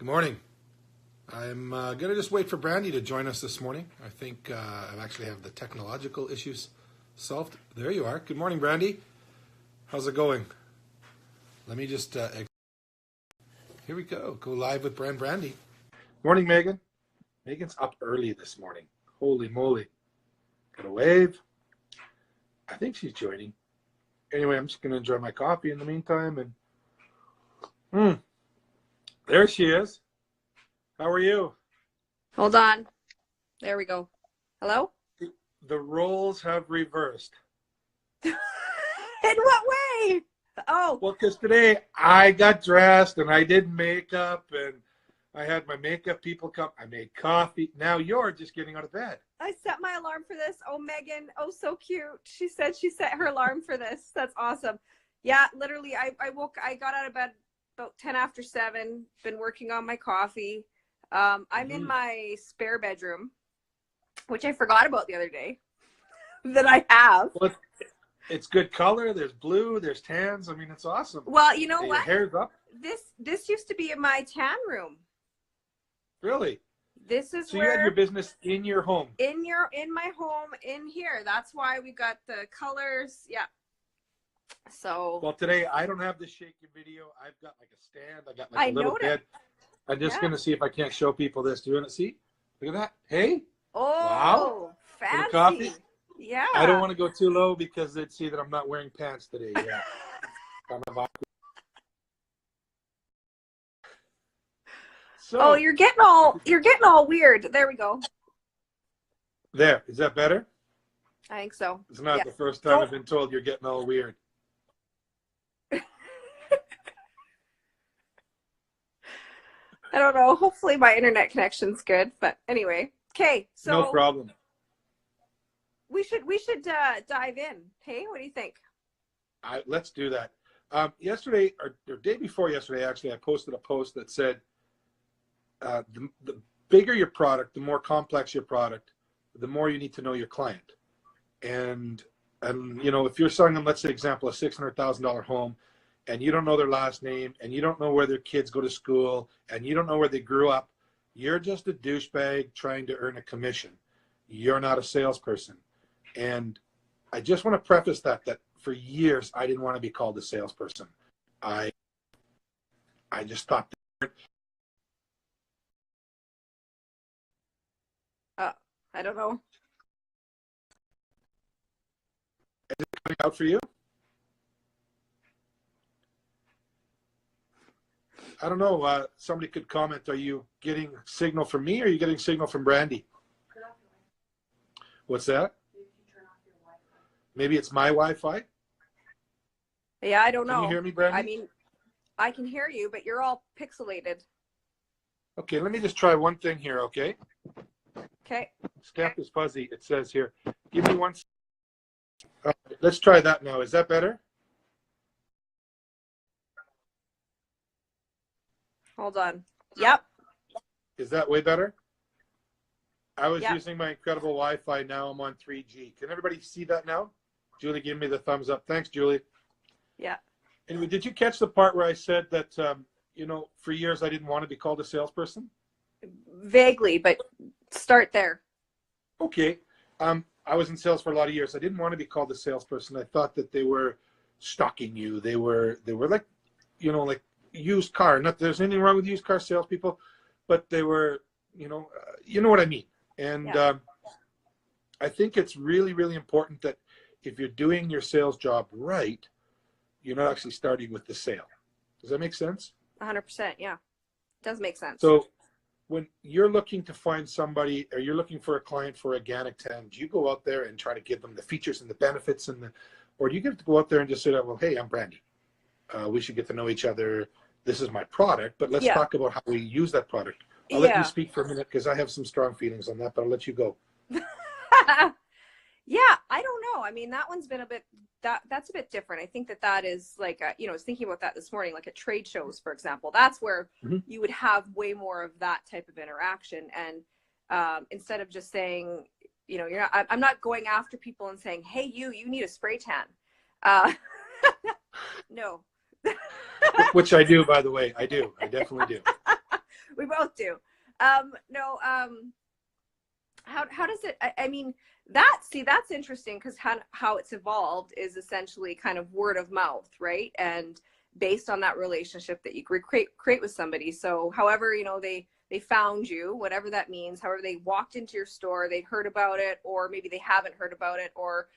Good morning. I'm going to just wait for Brandi to join us this morning. I think I actually have the technological issues solved. There you are. Good morning, Brandi. How's it going? Let me just... here we go. Go live with Brandi. Morning, Megan. Megan's up early this morning. Holy moly. Got a wave. I think she's joining. Anyway, I'm just going to enjoy my coffee in the meantime. And there she is. How are you? Hold on. There we go. Hello? The roles have reversed. In what way? Oh. Well, because today I got dressed and I did makeup and I had my makeup people come. I made coffee. Now you're just getting out of bed. I set my alarm for this. Oh, Megan. Oh, so cute. She said she set her alarm for this. That's awesome. Yeah, literally, I got out of bed about 10 after 7, been working on my coffee. I'm in my spare bedroom, which I forgot about the other day that I have. Well, it's good color. There's blue, there's tans. I mean, it's awesome. Well, you know what? Your hair's up. This used to be in my tan room. Really? This is so where you had your business in your home. In my home in here. That's why we got the colors. Yeah. So well, today I don't have the shaky video. I've got like a stand. I got like a little bed. I'm just gonna see if I can't show people this. Do you want to see? Look at that. Hey. Oh, wow. Fancy. Coffee. Yeah. I don't want to go too low because they'd see that I'm not wearing pants today. Yeah. Kind of awkward. So, oh, you're getting all weird. There we go. There. Is that better? I think so. It's not the first time I've been told you're getting all weird. I don't know. Hopefully my internet connection's good. But anyway. Okay. So no problem. We should dive in. Hey, what do you think? Let's do that. Yesterday or day before yesterday, actually, I posted a post that said the bigger your product, the more complex your product, the more you need to know your client. And you know, if you're selling them, let's say example, a $600,000 home, and you don't know their last name, and you don't know where their kids go to school, and you don't know where they grew up, you're just a douchebag trying to earn a commission. You're not a salesperson. And I just want to preface that for years I didn't want to be called a salesperson. I just thought I don't know. Is it coming out for you? I don't know. Somebody could comment. Are you getting signal from me or are you getting signal from Brandi? What's that? Maybe it's my Wi-Fi? Yeah, I don't know. Can you hear me, Brandi? I mean, I can hear you, but you're all pixelated. Okay, let me just try one thing here, okay? Okay. Steph is fuzzy, it says here. Give me one. Let's try that now. Is that better? Hold on. Yep. Is that way better? I was using my incredible Wi-Fi. Now I'm on 3G. Can everybody see that now? Julie, give me the thumbs up. Thanks, Julie. Yeah. Anyway, did you catch the part where I said that, you know, for years I didn't want to be called a salesperson? Vaguely, but start there. Okay. I was in sales for a lot of years. I didn't want to be called a salesperson. I thought that they were stalking you. They were like, you know, like used car. Not there's anything wrong with used car salespeople, but they were, you know what I mean. And I think it's really, really important that if you're doing your sales job right, you're not actually starting with the sale. Does that make sense? 100%. Yeah, it does make sense. So when you're looking to find somebody or you're looking for a client for organic tan, do you go out there and try to give them the features and the benefits or do you get to go out there and just say, well, hey, I'm Brandi. We should get to know each other. This is my product, but let's talk about how we use that product. I'll let you speak for a minute because I have some strong feelings on that, but I'll let you go. Yeah, I don't know. I mean, that one's been that's a bit different. I think that is like, you know, I was thinking about that this morning, like at trade shows, for example. That's where you would have way more of that type of interaction. And instead of just saying, you know, I'm not going after people and saying, hey, you need a spray tan. No. Which I do, by the way. I do. I definitely do. both do. No, how does it, I mean, that's interesting, because how it's evolved is essentially kind of word of mouth, right? And based on that relationship that you create with somebody. So however, you know, they found you, whatever that means, however they walked into your store, they heard about it, or maybe they haven't heard about it, or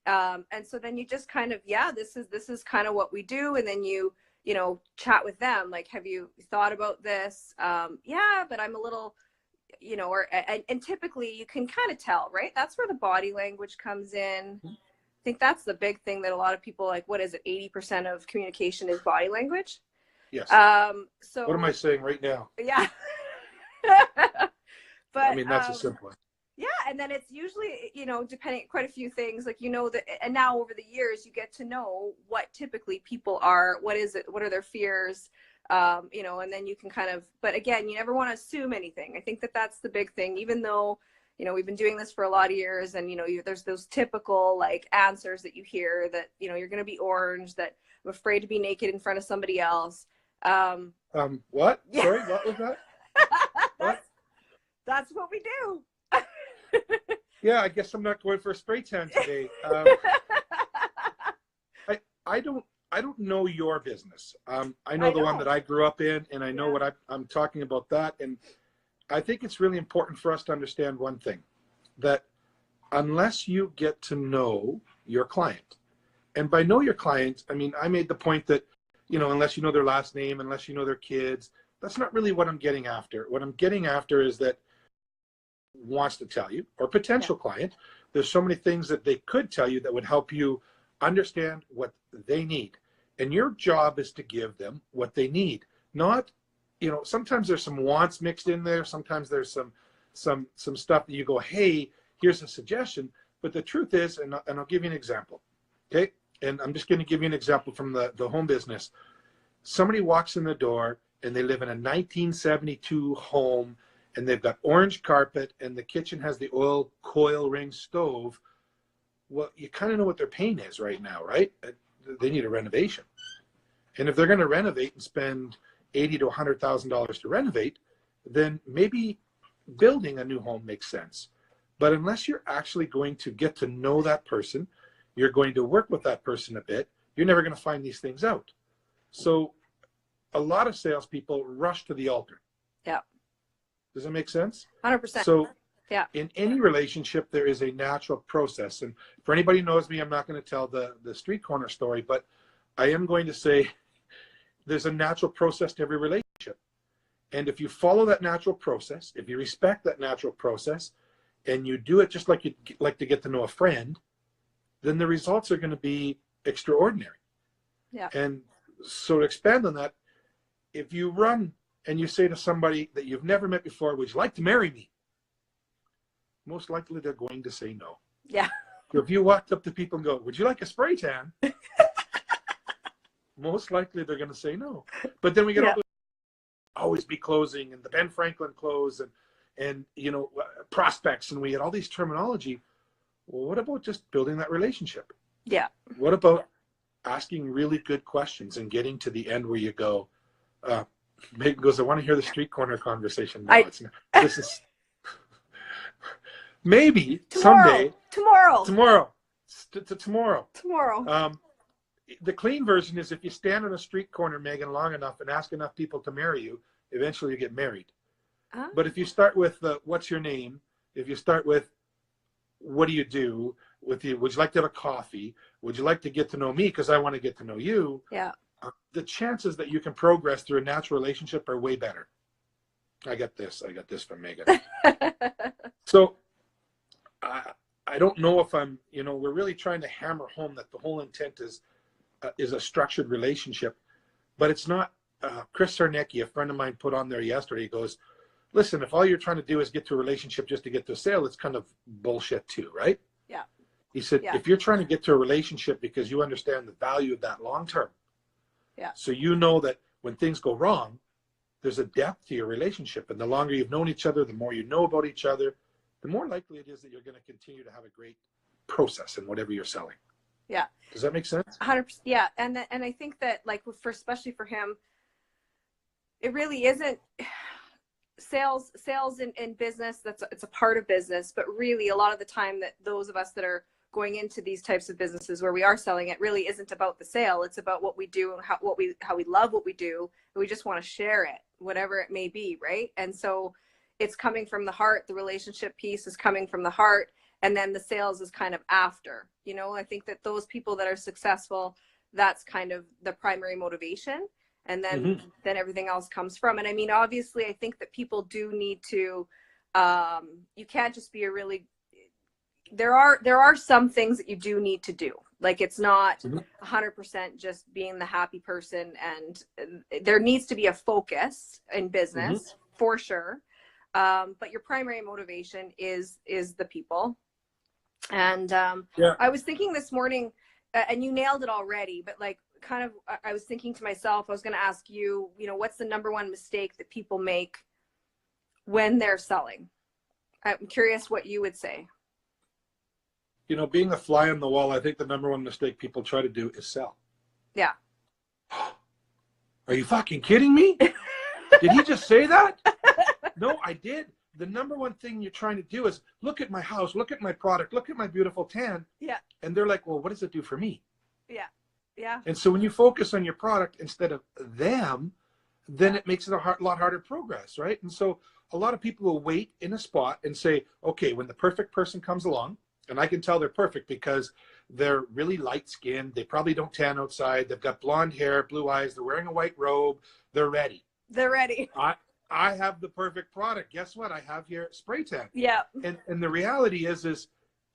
and so then you just kind of, yeah, this is kind of what we do. And then you know, chat with them, like, have you thought about this? Yeah, but I'm a little, you know, or and typically you can kind of tell, right? That's where the body language comes in. I think that's the big thing that a lot of people, like, what is it, 80% of communication is body language? Yes. So what am I saying right now? Yeah. But I mean, that's a simple one. Yeah, and then it's usually, you know, depending quite a few things, like, you know, that, and now over the years you get to know what typically people are, what are their fears, you know, and then you can kind of, but again, you never want to assume anything. I think that that's the big thing, even though, you know, we've been doing this for a lot of years, and, you know, there's those typical, like, answers that you hear that, you know, you're going to be orange, that I'm afraid to be naked in front of somebody else. What? Yeah. Sorry, what was that? That's what we do. Yeah, I guess I'm not going for a spray tan today. I don't know your business. I know the one that I grew up in, and I know what I'm talking about that. And I think it's really important for us to understand one thing, that unless you get to know your client, and by know your client, I mean, I made the point that, you know, unless you know their last name, unless you know their kids, that's not really what I'm getting after. What I'm getting after is that wants to tell you, or potential client, there's so many things that they could tell you that would help you understand what they need. And your job is to give them what they need. Not, you know, sometimes there's some wants mixed in there. Sometimes there's some stuff that you go, hey, here's a suggestion. But the truth is, and I'll give you an example. Okay. And I'm just going to give you an example from the home business. Somebody walks in the door and they live in a 1972 home, and they've got orange carpet, and the kitchen has the oil coil ring stove. Well, you kind of know what their pain is right now, right? They need a renovation. And if they're going to renovate and spend $80,000 to $100,000 to renovate, then maybe building a new home makes sense. But unless you're actually going to get to know that person, you're going to work with that person a bit, you're never going to find these things out. So a lot of salespeople rush to the altar. Yeah. Does that make sense? 100%. So yeah, in any relationship, there is a natural process. And for anybody who knows me, I'm not going to tell the street corner story, but I am going to say there's a natural process to every relationship. And if you follow that natural process, if you respect that natural process, and you do it just like you'd like to get to know a friend, then the results are going to be extraordinary. Yeah. And so to expand on that, if you run and you say to somebody that you've never met before, would you like to marry me? Most likely they're going to say no. Yeah. So if you walked up to people and go, would you like a spray tan? Most likely they're going to say no. But then we get all the always be closing, and the Ben Franklin close, and you know, prospects, and we get all these terminology. Well, what about just building that relationship? Yeah. What about asking really good questions and getting to the end where you go, Megan goes, I want to hear the street corner conversation. No, it's not. This is maybe someday. Tomorrow. The clean version is if you stand on a street corner, Megan, long enough and ask enough people to marry you, eventually you get married. Oh. But if you start with what's your name? If you start with what do you do? Would you like to have a coffee? Would you like to get to know me because I want to get to know you? Yeah. The chances that you can progress through a natural relationship are way better. I got this from Megan. So I don't know if I'm, you know, we're really trying to hammer home that the whole intent is a structured relationship, but it's not. Chris Sarnecki, a friend of mine, put on there yesterday, he goes, listen, if all you're trying to do is get to a relationship just to get to a sale, it's kind of bullshit too, right? Yeah. He said, if you're trying to get to a relationship because you understand the value of that long term, so you know that when things go wrong, there's a depth to your relationship. And the longer you've known each other, the more you know about each other, the more likely it is that you're going to continue to have a great process in whatever you're selling. Yeah. Does that make sense? 100%. Yeah. And I think that, like, especially for him, it really isn't. sales in business, it's a part of business, but really a lot of the time that those of us that are going into these types of businesses where we are selling, it really isn't about the sale. It's about what we do and how we love what we do. And we just want to share it, whatever it may be. Right. And so it's coming from the heart. The relationship piece is coming from the heart. And then the sales is kind of after, you know. I think that those people that are successful, that's kind of the primary motivation. And then, then everything else comes from. And I mean, obviously, I think that people do need to, you can't just be a really, there are some things that you do need to do. Like, it's not 100% just being the happy person. And there needs to be a focus in business for sure. But your primary motivation is the people. And I was thinking this morning, and you nailed it already, but like, kind of, I was thinking to myself, I was going to ask you, you know, what's the number one mistake that people make when they're selling? I'm curious what you would say. You know, being a fly on the wall, I think the number one mistake people try to do is sell. Yeah. Are you fucking kidding me? Did he just say that? No, I did. The number one thing you're trying to do is look at my house, look at my product, look at my beautiful tan. Yeah. And they're like, well, what does it do for me? Yeah. Yeah. And so when you focus on your product instead of them, then it makes it a lot harder progress, right? And so a lot of people will wait in a spot and say, okay, when the perfect person comes along, and I can tell they're perfect because they're really light skinned, they probably don't tan outside, they've got blonde hair, blue eyes, they're wearing a white robe, they're ready. They're ready. I have the perfect product. Guess what? I have here spray tan. Yeah. And the reality is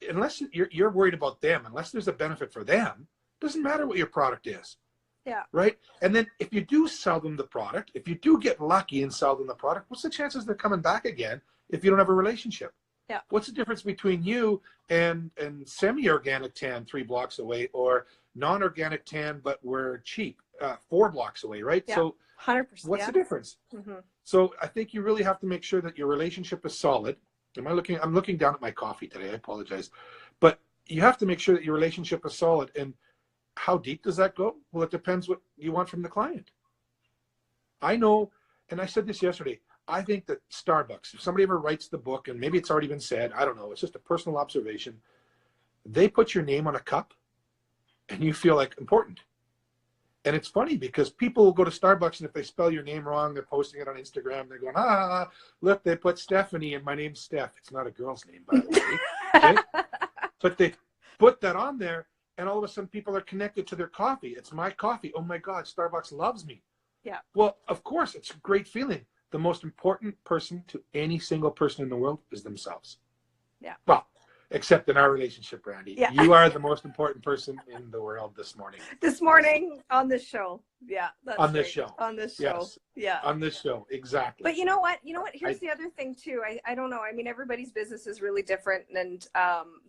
unless you're worried about them, unless there's a benefit for them, doesn't matter what your product is. Yeah. Right. And then if you do sell them the product, if you do get lucky and sell them the product, what's the chances they're coming back again if you don't have a relationship? Yeah. What's the difference between you and semi-organic tan 3 blocks away, or non-organic tan but we're cheap 4 blocks away, right? Yeah. So 100%. what's the difference? So I think you really have to make sure that your relationship is solid. I'm looking down at my coffee today. I apologize. But you have to make sure that your relationship is solid. And how deep does that go? Well, it depends what you want from the client. I know, and I said this yesterday, I think that Starbucks, if somebody ever writes the book, and maybe it's already been said, I don't know, it's just a personal observation, they put your name on a cup and you feel like important. And it's funny because people will go to Starbucks, and if they spell your name wrong, they're posting it on Instagram. They're going, look, they put Stephanie and my name's Steph. It's not a girl's name, by the way. Okay? But they put that on there, and all of a sudden people are connected to their coffee. It's my coffee. Oh my God, Starbucks loves me. Yeah. Well, of course, it's a great feeling. The most important person to any single person in the world is themselves. Yeah. Well, except in our relationship, Brandi. Yeah. You are the most important person in the world this morning. This morning on this show. Yeah. That's on this right. show. On this show. Yes. Yeah. On this show. Exactly. But you know what? Here's the other thing too. I don't know. I mean, everybody's business is really different. And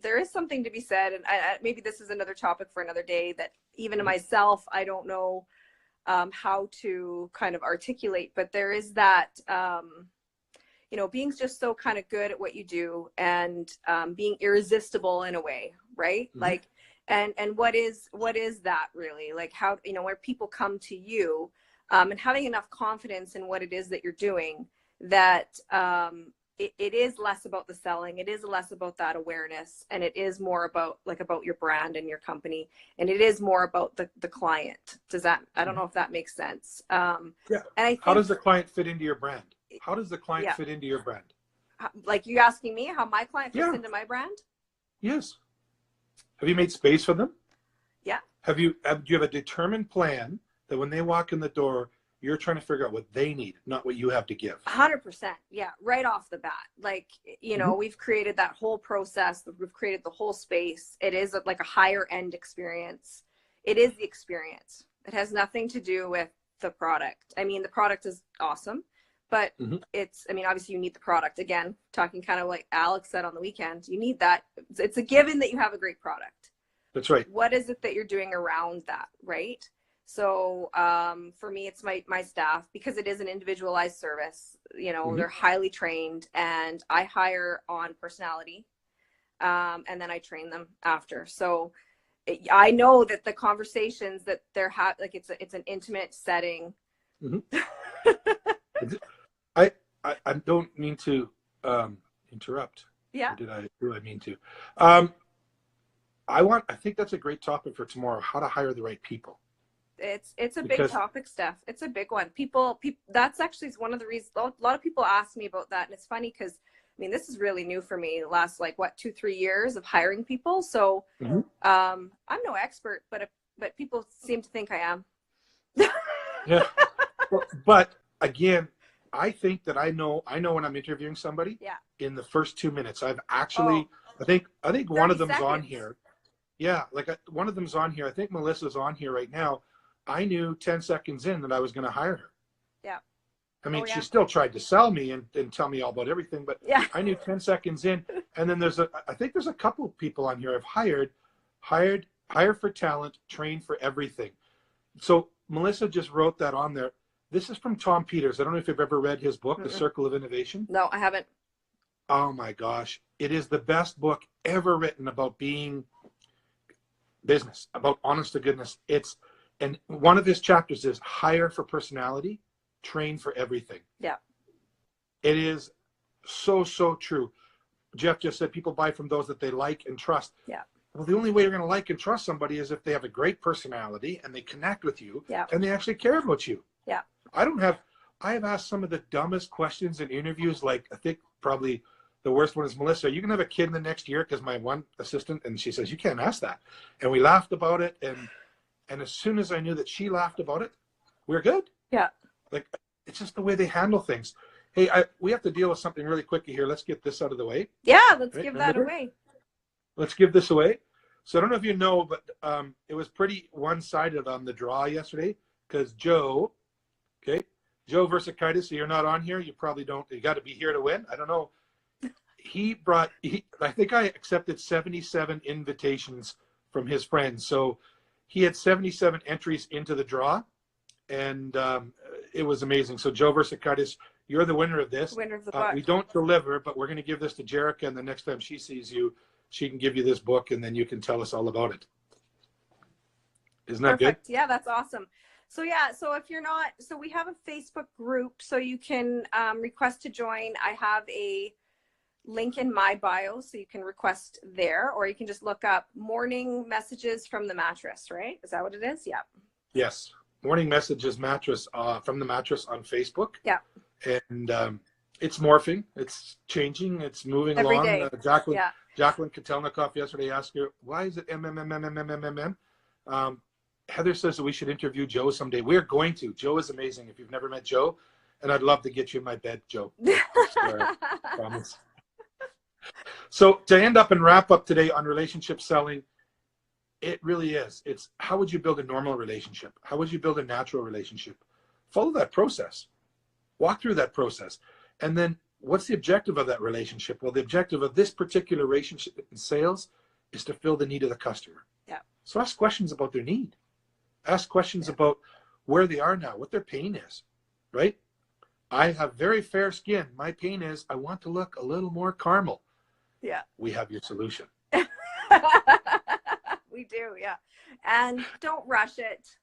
there is something to be said. And maybe this is another topic for another day, that even myself, I don't know how to kind of articulate, but there is that, being just so kind of good at what you do, and being irresistible in a way, right? Like, and what is that really? Like, how, where people come to you and having enough confidence in what it is that you're doing, that it is less about the selling, it is less about that awareness, and it is more about your brand and your company, and it is more about the client. I don't know if that makes sense. Yeah. And I think, how does the client fit into your brand? How does the client fit into your brand? Like, you asking me how my client fits into my brand? Yes. Have you made space for them? Yeah. Do you have a determined plan that when they walk in the door, you're trying to figure out what they need, not what you have to give? 100%. Yeah. Right off the bat. Like, we've created that whole process. We've created the whole space. It is like a higher end experience. It is the experience. It has nothing to do with the product. I mean, the product is awesome, but obviously you need the product. Again, talking kind of like Alex said on the weekend, you need that. It's a given that you have a great product. That's right. What is it that you're doing around that, right? So for me, it's my staff, because it is an individualized service. They're highly trained, and I hire on personality, and then I train them after. So I know that the conversations that they're having, like, it's an intimate setting. I don't mean to interrupt. Yeah. Or do I mean to? I think that's a great topic for tomorrow, how to hire the right people. It's a big topic, Steph. It's a big one. People, that's actually one of the reasons. A lot of people ask me about that, and it's funny because I mean, this is really new for me. The last 2-3 years of hiring people. So I'm no expert, but people seem to think I am. Yeah, but again, I think that I know when I'm interviewing somebody. Yeah. In the first 2 minutes, I've actually. I think one of them's on here. Yeah, one of them's on here. I think Melissa's on here right now. I knew 10 seconds in that I was going to hire her. Yeah. I mean, she still tried to sell me and tell me all about everything, but yeah. I knew 10 seconds in. And then I think there's a couple of people on here I've hired, hire for talent, train for everything. So Melissa just wrote that on there. This is from Tom Peters. I don't know if you've ever read his book, The Circle of Innovation. No, I haven't. Oh my gosh. It is the best book ever written about being business, about honest to goodness. And one of his chapters is hire for personality, train for everything. Yeah. It is so true. Jeff just said people buy from those that they like and trust. Yeah. Well, the only way you're going to like and trust somebody is if they have a great personality and they connect with you and they actually care about you. Yeah. I have asked some of the dumbest questions in interviews. Like, I think probably the worst one is, Melissa, are you going to have a kid in the next year? Because my one assistant, and she says, you can't ask that. And we laughed about it. And as soon as I knew that she laughed about it, we're good. Yeah. Like, it's just the way they handle things. Hey, we have to deal with something really quickly here. Let's get this out of the way. Yeah, let's give that away. Let's give this away. So I don't know if you know, but it was pretty one-sided on the draw yesterday because Joe Versikitis, so you're not on here. You probably don't. You got to be here to win. I don't know. I think I accepted 77 invitations from his friends. So he had 77 entries into the draw, and it was amazing. So Joe Versikitis, you're the winner of this. Winner of the book. We don't deliver, but we're going to give this to Jerica, and the next time she sees you, she can give you this book, and then you can tell us all about it. Isn't that Perfect. good? Yeah, that's awesome. So yeah, so if you're not, so we have a Facebook group, so you can request to join. I have a link in my bio, so you can request there, or you can just look up Morning Messages from the Mattress, right? Is that what it is? Yeah. Yes. Morning Messages Mattress from the Mattress on Facebook. Yeah. And it's morphing. It's changing. It's moving Every along. day. Jacqueline Kotelnikoff yesterday asked her, why is it MMMMMMMM? Heather says that we should interview Joe someday. We're going to. Joe is amazing. If you've never met Joe, and I'd love to get you in my bed, Joe. Promise. So to end up and wrap up today on relationship selling, it really is. It's how would you build a normal relationship? How would you build a natural relationship? Follow that process. Walk through that process. And then what's the objective of that relationship? Well, the objective of this particular relationship in sales is to fill the need of the customer. Yeah. So ask questions about their need. Ask questions about where they are now, what their pain is, right? I have very fair skin. My pain is I want to look a little more caramel. Yeah. We have your solution. We do, yeah. And don't rush it.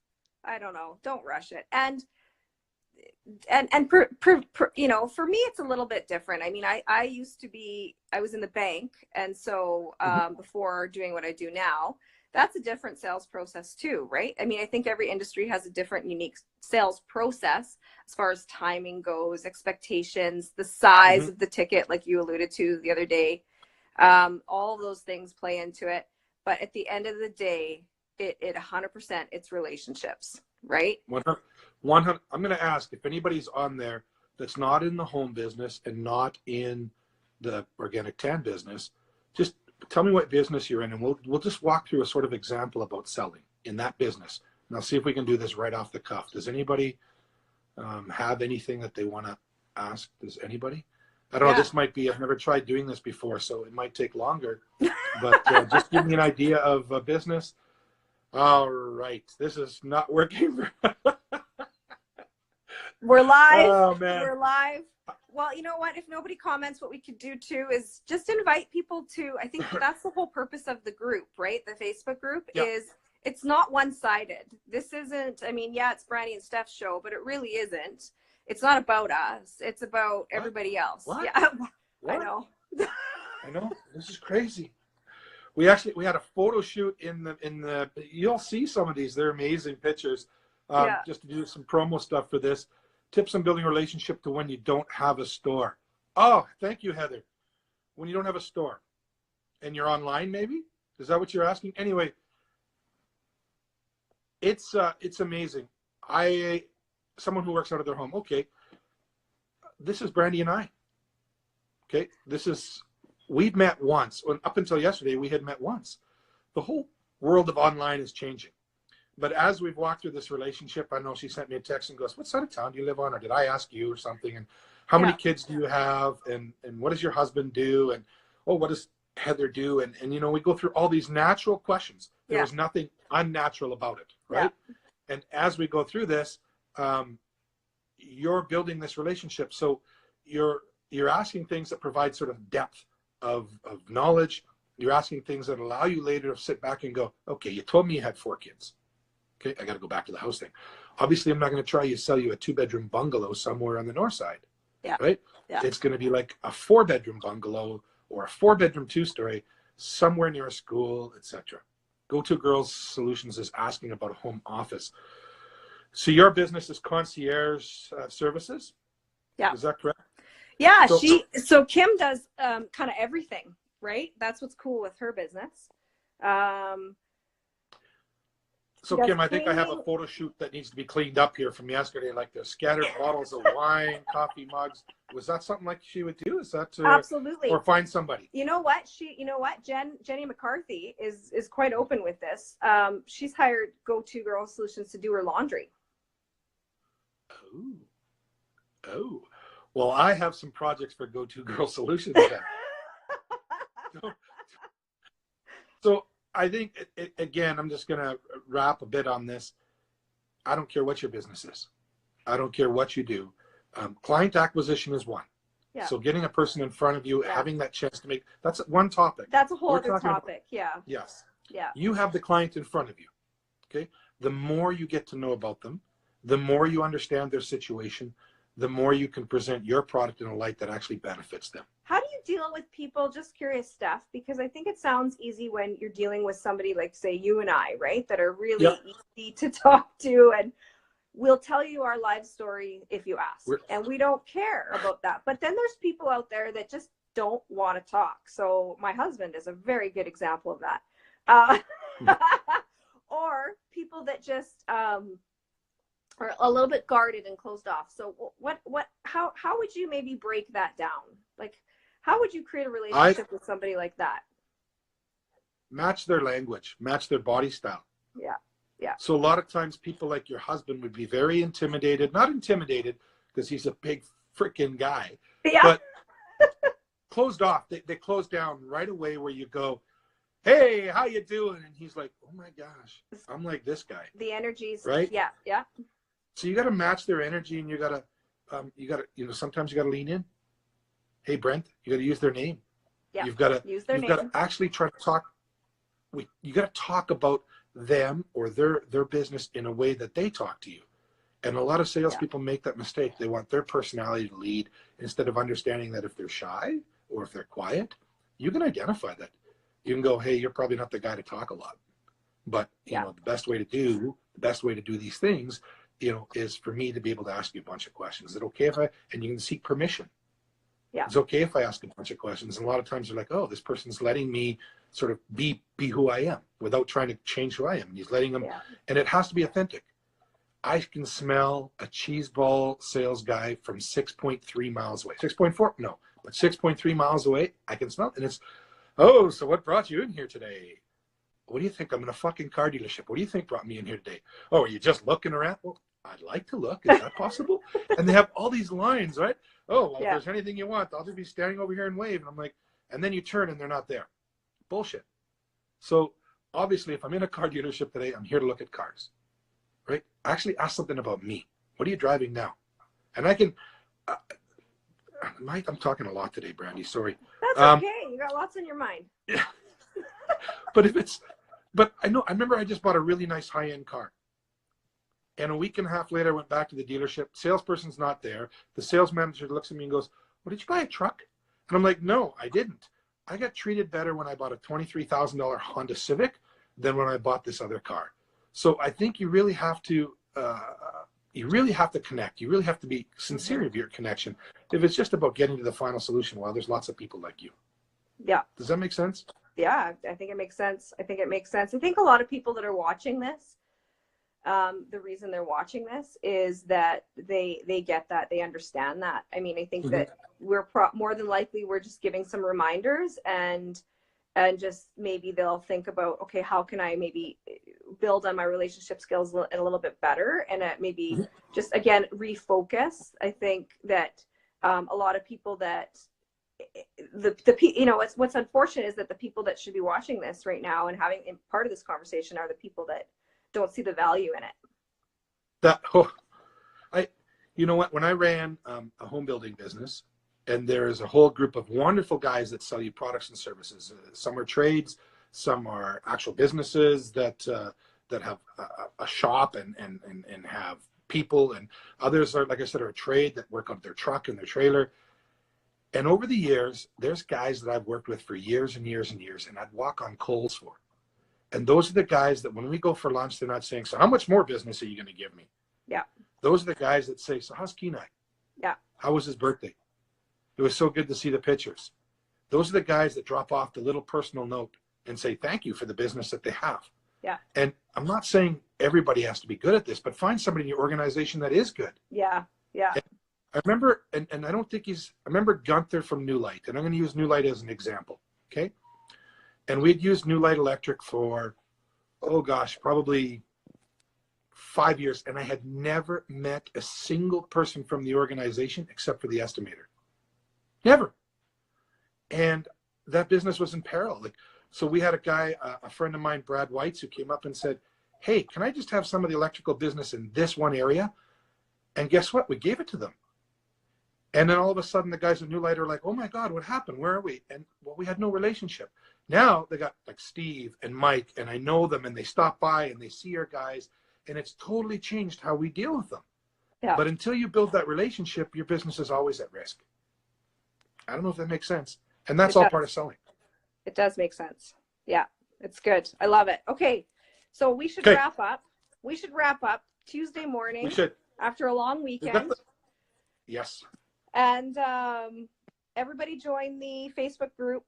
I don't know. Don't rush it. And you know, for me, it's a little bit different. I mean, I was in the bank. And so before doing what I do now, that's a different sales process too, right? I mean, I think every industry has a different unique sales process as far as timing goes, expectations, the size of the ticket, like you alluded to the other day. All of those things play into it. But at the end of the day, it 100%, it's relationships, right? 100. I'm going to ask if anybody's on there that's not in the home business and not in the organic tan business, just tell me what business you're in, and we'll just walk through a sort of example about selling in that business. And I'll see if we can do this right off the cuff. Does anybody have anything that they want to ask? Does anybody? I don't know. This might be, I've never tried doing this before, so it might take longer. But just give me an idea of a business. All right. This is not working. We're live. Oh, man. We're live. Well, you know what? If nobody comments, what we could do too is just invite people to, I think that's the whole purpose of the group, right? The Facebook group is, it's not one-sided. This isn't, I mean, yeah, it's Brandi and Steph's show, but it really isn't. it's not about us. It's about everybody else. What? Yeah, What? I know. I know. This is crazy. We had a photo shoot in the, you'll see some of these. They're amazing pictures. Just to do some promo stuff for this. Tips on building a relationship to when you don't have a store. Oh, thank you, Heather. When you don't have a store and you're online, maybe? Is that what you're asking? Anyway, it's amazing. Someone who works out of their home. Okay. This is Brandi and I. Okay. We've met once. Up until yesterday, we had met once. The whole world of online is changing. But as we've walked through this relationship, I know she sent me a text and goes, what side of town do you live on? Or did I ask you or something? And how many kids do you have? And what does your husband do? And, oh, what does Heather do? And we go through all these natural questions. There was nothing unnatural about it, right? Yeah. And as we go through this, you're building this relationship. So you're asking things that provide sort of depth of knowledge. You're asking things that allow you later to sit back and go, okay, you told me you had 4 kids. Okay, I got to go back to the house thing. Obviously, I'm not going to try to sell you a 2-bedroom bungalow somewhere on the north side. Yeah. Right? Yeah. It's going to be like a 4-bedroom bungalow or a 4-bedroom 2-story somewhere near a school, etc. Go-To Girls Solutions is asking about a home office. So your business is concierge services? Yeah. Is that correct? Yeah. So Kim does kind of everything, right? That's what's cool with her business. So Kim, I think I have a photo shoot that needs to be cleaned up here from yesterday, like the scattered bottles of wine, coffee mugs. Was that something like she would do? Is that absolutely? Or find somebody? You know what? Jenny McCarthy is quite open with this. She's hired Go-To Girl Solutions to do her laundry. Oh. Well, I have some projects for Go-To Girl Solutions then. So I think, again, I'm just going to wrap a bit on this. I don't care what your business is. I don't care what you do. Client acquisition is one. Yeah. So getting a person in front of you, having that chance to make, that's one topic. That's a whole other topic. Yes. Yeah. You have the client in front of you. Okay. The more you get to know about them, the more you understand their situation, the more you can present your product in a light that actually benefits them. How do you deal with people? Just curious, Steph, because I think it sounds easy when you're dealing with somebody like, say, you and I, right? That are really easy to talk to, and we'll tell you our life story if you ask. And we don't care about that. But then there's people out there that just don't want to talk. So my husband is a very good example of that. Or people that just are a little bit guarded and closed off. So how would you maybe break that down? Like, how would you create a relationship with somebody like that? Match their language, match their body style. Yeah. Yeah. So a lot of times people like your husband would be very intimidated, not intimidated because he's a big freaking guy, but closed off. They close down right away where you go, hey, how you doing? And he's like, oh my gosh, I'm like this guy. The energy's right. Yeah. Yeah. So you got to match their energy, and you got to, sometimes you got to lean in. Hey, Brent, you got to use their name. Yeah. You've got to use their name. You've got to actually try to talk. You got to talk about them or their business in a way that they talk to you. And a lot of salespeople make that mistake. They want their personality to lead instead of understanding that if they're shy or if they're quiet, you can identify that. You can go, hey, you're probably not the guy to talk a lot. But you know, the best way to do these things, is for me to be able to ask you a bunch of questions. Is it okay and you can seek permission. Yeah. It's okay if I ask a bunch of questions. And a lot of times they're like, oh, this person's letting me sort of be who I am without trying to change who I am. And he's letting them, and it has to be authentic. I can smell a cheese ball sales guy from 6.3 miles away. 6.4, no, but 6.3 miles away, I can smell it. And it's, oh, so what brought you in here today? What do you think? I'm in a fucking car dealership. What do you think brought me in here today? Oh, are you just looking around? Well, I'd like to look. Is that possible? And they have all these lines, right? Oh, well, if there's anything you want, I'll just be standing over here and wave. And I'm like, and then you turn and they're not there. Bullshit. So obviously, if I'm in a car dealership today, I'm here to look at cars, right? Actually ask something about me. What are you driving now? And I can, I'm talking a lot today, Brandi, sorry. That's okay. You got lots on your mind. Yeah. But I remember I just bought a really nice high-end car. And a week and a half later, I went back to the dealership. Salesperson's not there. The sales manager looks at me and goes, well, did you buy a truck? And I'm like, no, I didn't. I got treated better when I bought a $23,000 Honda Civic than when I bought this other car. So I think you really have to connect. You really have to be sincere of your connection. If it's just about getting to the final solution, well, there's lots of people like you. Yeah. Does that make sense? Yeah, I think it makes sense. I think a lot of people that are watching this, the reason they're watching this is that they get that, they understand that. I mean, I think that we're more than likely we're just giving some reminders, and just maybe they'll think about, okay, how can I maybe build on my relationship skills a little bit better, and maybe just again refocus. I think that a lot of people that what's unfortunate is that the people that should be watching this right now and having part of this conversation are the people that don't see the value in it. You know what? When I ran a home building business, and there is a whole group of wonderful guys that sell you products and services. Some are trades, some are actual businesses that have a shop and have people, and others are, like I said, are a trade that work on their truck and their trailer. And over the years, there's guys that I've worked with for years and years and years, and I'd walk on coals for. And those are the guys that when we go for lunch, they're not saying, so how much more business are you going to give me? Yeah. Those are the guys that say, so how's Kenai? Yeah. How was his birthday? It was so good to see the pictures. Those are the guys that drop off the little personal note and say thank you for the business that they have. Yeah. And I'm not saying everybody has to be good at this, but find somebody in your organization that is good. Yeah. Yeah. And I remember, and I don't think I remember Gunther from New Light, and I'm going to use New Light as an example. Okay. And we'd used New Light Electric for, probably 5 years. And I had never met a single person from the organization except for the estimator. Never. And that business was in peril. So we had a guy, a friend of mine, Brad Whites, who came up and said, hey, can I just have some of the electrical business in this one area? And guess what? We gave it to them. And then all of a sudden the guys at New Light are like, oh my God, what happened? Where are we? And well, we had no relationship. Now they got like Steve and Mike, and I know them, and they stop by and they see our guys, and it's totally changed how we deal with them. Yeah. But until you build that relationship, your business is always at risk. I don't know if that makes sense. And that's all part of selling. It does make sense. Yeah, it's good. I love it. Okay, so we should wrap up. We should wrap up Tuesday morning. We should. After a long weekend. Yes. And everybody join the Facebook group.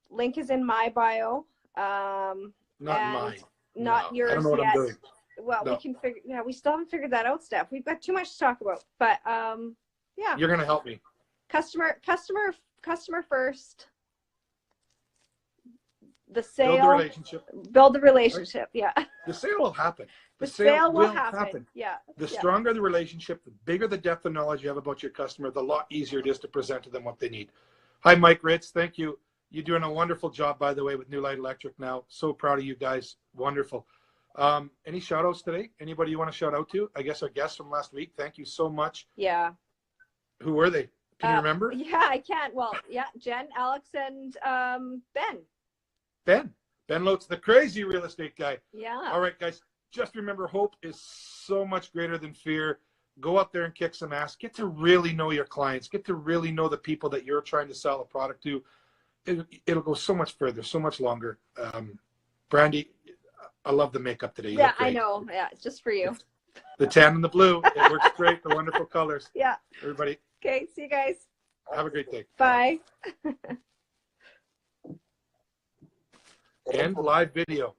Link is in my bio. Not mine. Not yours I don't know what yet. I'm doing. Well, we can figure. Yeah, we still haven't figured that out, Steph. We've got too much to talk about. But yeah. You're gonna help me. Customer first. The sale. Build the relationship. Build the relationship. Right? Yeah. The sale will happen. The sale will happen. Yeah. The stronger the relationship, the bigger the depth of knowledge you have about your customer, the lot easier it is to present to them what they need. Hi, Mike Ritz. Thank you. You're doing a wonderful job, by the way, with New Light Electric now. So proud of you guys. Wonderful. Any shout outs today? Anybody you want to shout out to? I guess our guests from last week. Thank you so much. Yeah. Who were they? Can you remember? Yeah, I can. Well, yeah, Jen, Alex, and Ben. Ben Lotes, the crazy real estate guy. Yeah. All right, guys. Just remember, hope is so much greater than fear. Go out there and kick some ass. Get to really know your clients. Get to really know the people that you're trying to sell a product to. It'll go so much further, so much longer. Brandi, I love the makeup today. Yeah, I know. Yeah, it's just for you. The tan and the blue. It works great. The wonderful colors. Yeah. Everybody. Okay. See you guys. Have a great day. Bye. And live video.